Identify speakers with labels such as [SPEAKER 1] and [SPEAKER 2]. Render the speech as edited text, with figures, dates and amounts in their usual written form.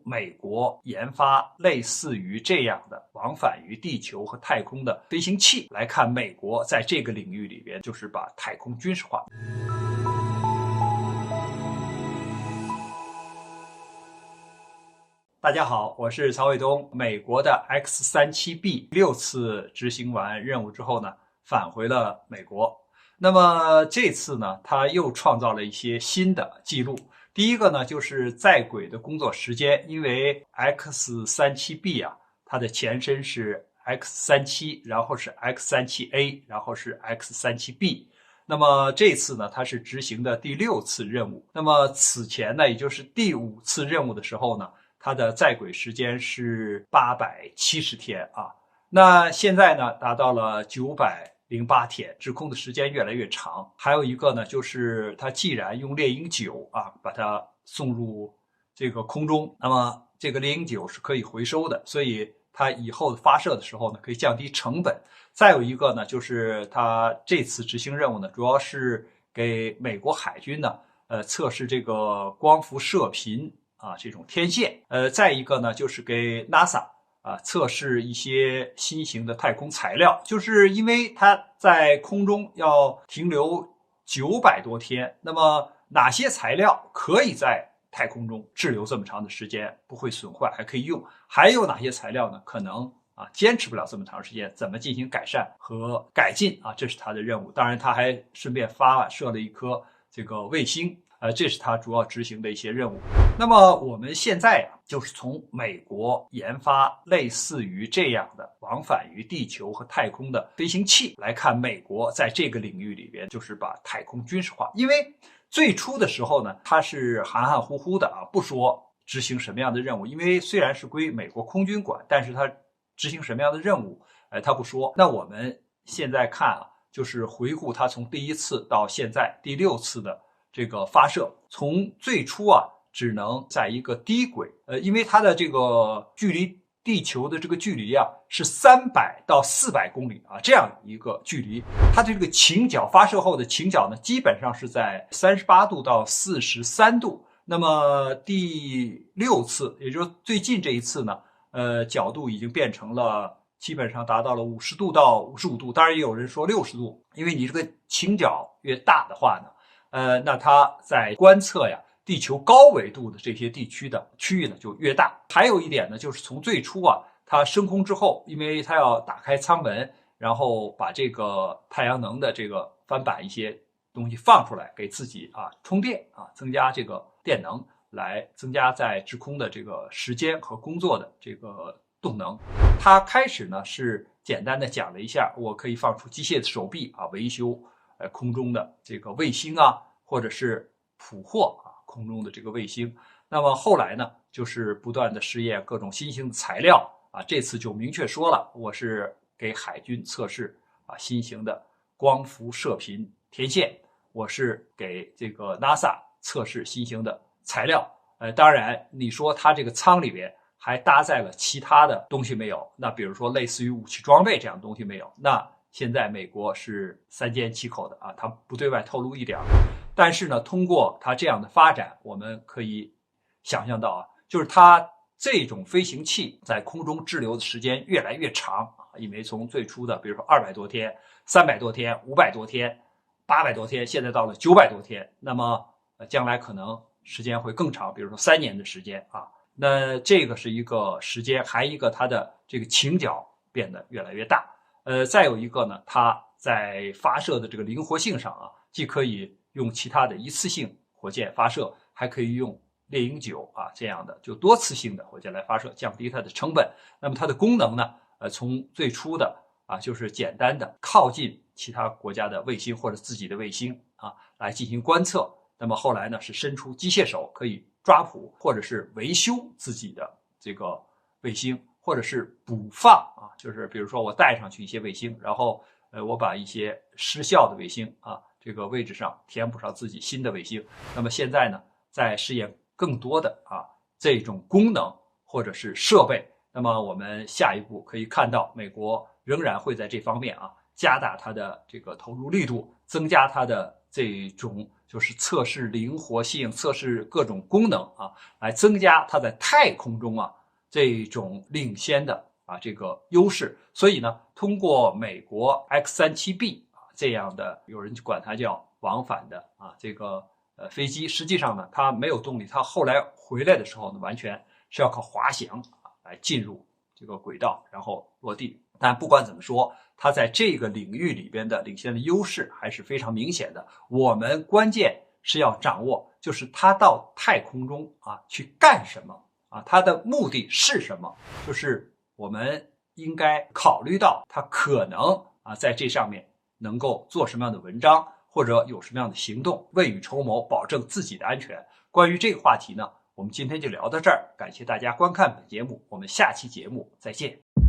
[SPEAKER 1] 美国研发类似于这样的往返于地球和太空的飞行器来看，美国在这个领域里边就是把太空军事化。大家好，我是曹伟东。美国的 X-37B 6次执行完任务之后呢，返回了美国。那么这次呢，他又创造了一些新的记录。第一个呢，就是在轨的工作时间，因为 X-37B 啊，它的前身是 X-37，然后是 X-37A， 然后是 X-37B。那么这次呢，它是执行的第6次任务。那么此前呢，也就是第5次任务的时候呢，它的在轨时间是870天啊。那现在呢，达到了908天，滞空的时间越来越长。还有一个呢，就是它既然用猎鹰9啊，把它送入这个空中，那么这个猎鹰9是可以回收的，所以它以后的发射的时候呢，可以降低成本。再有一个呢，就是它这次执行任务呢，主要是给美国海军呢，测试这个光伏射频啊这种天线。再一个呢，就是给 NASA 测试一些新型的太空材料，就是因为它在空中要停留900多天，那么哪些材料可以在太空中滞留这么长的时间不会损坏还可以用，还有哪些材料呢可能坚持不了这么长时间，怎么进行改善和改进啊？这是他的任务。当然他还顺便发射了一颗这个卫星，这是他主要执行的一些任务。那么我们现在就是从美国研发类似于这样的往返于地球和太空的飞行器来看，美国在这个领域里边就是把太空军事化。因为最初的时候呢，它是含含糊糊的不说执行什么样的任务，因为虽然是归美国空军管，但是它执行什么样的任务，他不说。那我们现在看就是回顾它从第1次到现在第6次的这个发射，从最初只能在一个低轨，因为它的这个距离地球的这个距离是300到400公里这样一个距离。它的这个倾角发射后的倾角呢，基本上是在38度到43度。那么第6次，也就是最近这一次呢，角度已经变成了基本上达到了50度到55度，当然也有人说60度，因为你这个倾角越大的话呢，那它在观测地球高纬度的这些地区的区域呢就越大。还有一点呢，就是从最初它升空之后，因为它要打开舱门，然后把这个太阳能的这个翻版一些东西放出来，给自己充电增加这个电能，来增加在滞空的这个时间和工作的这个动能。它开始呢是简单的讲了一下，我可以放出机械的手臂维修空中的这个卫星或者是捕获空中的这个卫星。那么后来呢，就是不断的试验各种新型的材料这次就明确说了，我是给海军测试新型的光伏射频天线，我是给这个 NASA 测试新型的材料。当然你说它这个舱里边还搭载了其他的东西没有？那比如说类似于武器装备这样的东西没有？那现在美国是3缄其口的它不对外透露一点。但是呢，通过它这样的发展，我们可以想象到就是它这种飞行器在空中滞留的时间越来越长因为从最初的比如说200多天、300多天、500多天、800多天，现在到了900多天，那么将来可能时间会更长，比如说3年的时间那这个是一个时间，还一个它的这个倾角变得越来越大。再有一个呢，它在发射的这个灵活性上既可以用其他的一次性火箭发射，还可以用猎鹰9这样的就多次性的火箭来发射，降低它的成本。那么它的功能呢，从最初的就是简单的靠近其他国家的卫星或者自己的卫星来进行观测。那么后来呢，是伸出机械手可以抓捕或者是维修自己的这个卫星，或者是补放就是比如说我带上去一些卫星，然后我把一些失效的卫星这个位置上填补上自己新的卫星。那么现在呢，在试验更多的这种功能或者是设备。那么我们下一步可以看到，美国仍然会在这方面加大它的这个投入力度，增加它的这种就是测试灵活性、测试各种功能啊，来增加它在太空中这种领先的这个优势。所以呢，通过美国 X-37B 这样的，有人管它叫往返的这个飞机，实际上呢它没有动力，它后来回来的时候呢，完全是要靠滑翔来进入这个轨道，然后落地。但不管怎么说，它在这个领域里边的领先的优势还是非常明显的。我们关键是要掌握，就是它到太空中去干什么它的目的是什么？就是我们应该考虑到它可能在这上面能够做什么样的文章，或者有什么样的行动，未雨绸缪，保证自己的安全。关于这个话题呢，我们今天就聊到这儿，感谢大家观看本节目，我们下期节目再见。